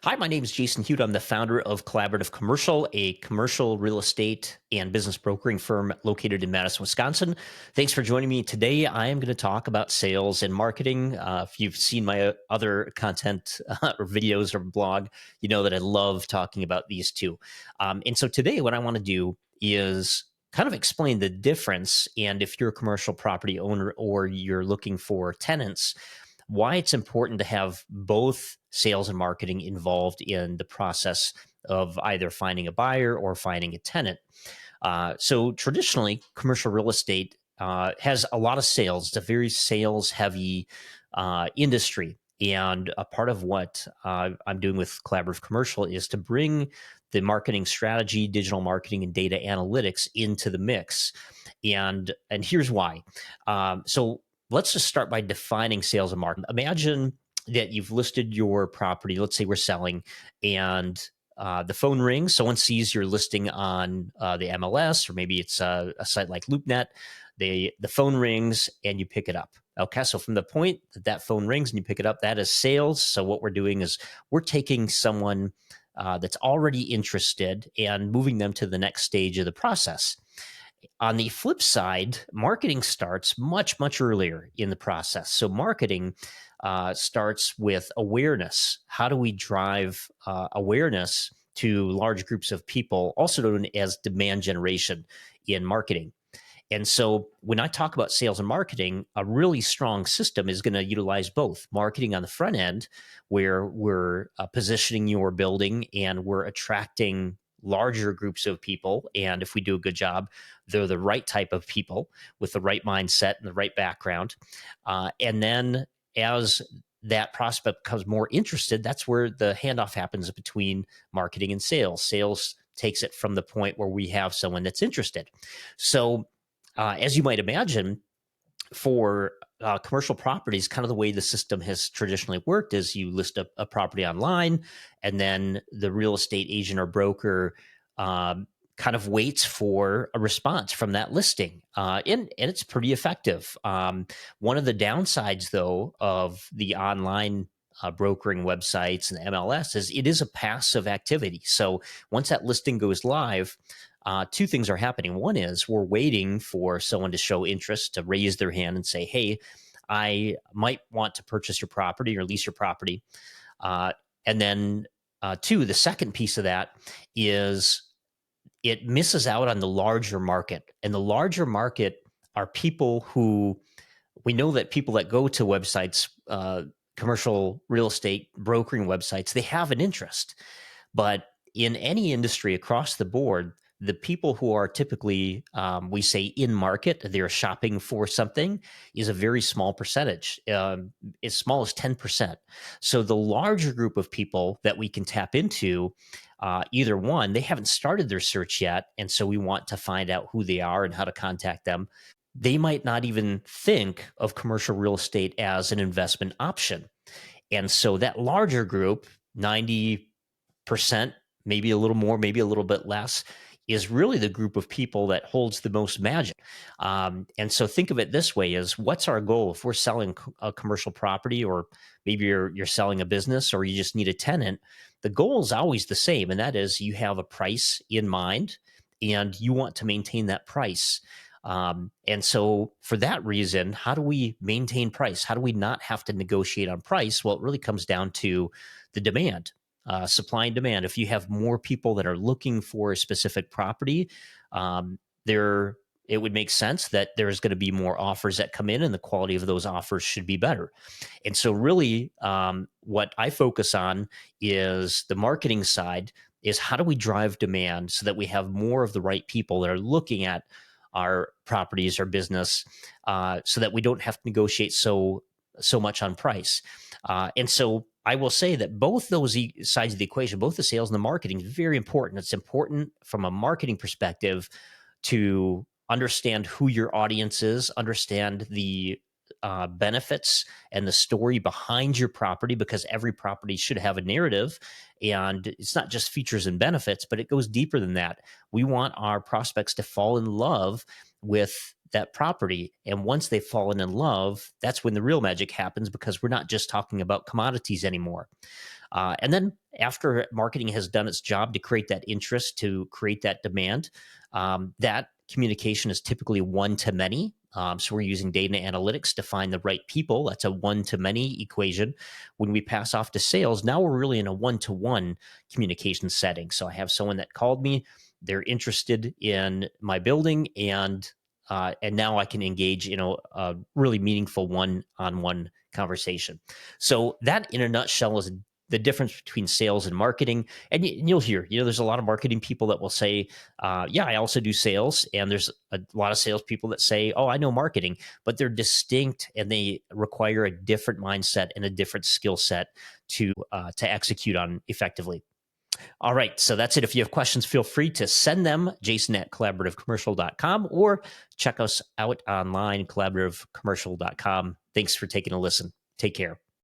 Hi, my name is Jason Huett. I'm the founder of Collaborative Commercial, a commercial real estate and business brokering firm located in Madison, Wisconsin. Thanks for joining me today. I am going to talk about sales and marketing. If you've seen my other content or videos or blog, you know that I love talking about these two. And so today, what I want to do is kind of explain the difference. And if you're a commercial property owner or you're looking for tenants, why it's important to have both sales and marketing involved in the process of either finding a buyer or finding a tenant. So traditionally, commercial real estate has a lot of sales. It's a very sales heavy industry. And a part of what I'm doing with Collaborative Commercial is to bring the marketing strategy, digital marketing, and data analytics into the mix. And here's why. So let's just start by defining sales and marketing. Imagine that you've listed your property. Let's say we're selling, and the phone rings. Someone sees your listing on the MLS, or maybe it's a site like LoopNet. The phone rings, and you pick it up. Okay, so from the point that that phone rings and you pick it up, that is sales. So what we're doing is we're taking someone that's already interested and moving them to the next stage of the process. On the flip side, marketing starts much, much earlier in the process. So, marketing starts with awareness. How do we drive awareness to large groups of people, also known as demand generation in marketing? And so, when I talk about sales and marketing, a really strong system is going to utilize both marketing on the front end, where we're positioning your building and we're attracting larger groups of people. And if we do a good job, they're the right type of people with the right mindset and the right background. And then as that prospect becomes more interested, that's where the handoff happens between marketing and sales. Sales takes it from the point where we have someone that's interested. So, as you might imagine, for commercial properties, kind of the way the system has traditionally worked is you list a property online, and then the real estate agent or broker kind of waits for a response from that listing. And it's pretty effective. One of the downsides, though, of the online brokering websites and the MLS is it is a passive activity. So once that listing goes live, two things are happening. One is we're waiting for someone to show interest, to raise their hand and say, hey, I might want to purchase your property or lease your property. And then, two, the second piece of that is it misses out on the larger market. And the larger market are people who we know that people that go to websites, commercial real estate brokering websites, they have an interest. But in any industry across the board, the people who are typically, we say in market, they're shopping for something, is a very small percentage, as small as 10%. So the larger group of people that we can tap into, either one, they haven't started their search yet. And so we want to find out who they are and how to contact them. They might not even think of commercial real estate as an investment option. And so that larger group, 90%, maybe a little more, maybe a little bit less, is really the group of people that holds the most magic. And so think of it this way: is what's our goal if we're selling a commercial property, or maybe you're selling a business, or you just need a tenant? The goal is always the same, and that is you have a price in mind and you want to maintain that price. And so for that reason, how do we maintain price? How do we not have to negotiate on price? Well, it really comes down to the demand, supply and demand. If you have more people that are looking for a specific property, there it would make sense that there's going to be more offers that come in, and the quality of those offers should be better. And so, really, what I focus on is the marketing side. Is how do we drive demand so that we have more of the right people that are looking at our properties, our business, so that we don't have to negotiate so much on price. And so I will say that both those sides of the equation, both the sales and the marketing, is very important. It's important from a marketing perspective to understand who your audience is, understand the benefits and the story behind your property, because every property should have a narrative, and it's not just features and benefits, but it goes deeper than that. We want our prospects to fall in love with that property, and once they've fallen in love, that's when the real magic happens, because we're not just talking about commodities anymore. And then after marketing has done its job to create that interest, to create that demand, that communication is typically one to many. So we're using data analytics to find the right people. That's a one to many equation. When we pass off to sales, now we're really in a one to one communication setting. So I have someone that called me, they're interested in my building, and now I can engage in a really meaningful one-on-one conversation. So that, in a nutshell, is the difference between sales and marketing. And you'll hear, there's a lot of marketing people that will say, "Yeah, I also do sales," and there's a lot of salespeople that say, "Oh, I know marketing," but they're distinct and they require a different mindset and a different skill set to execute on effectively. All right. So that's it. If you have questions, feel free to send them, jason@collaborativecommercial.com, or check us out online, collaborativecommercial.com. Thanks for taking a listen. Take care.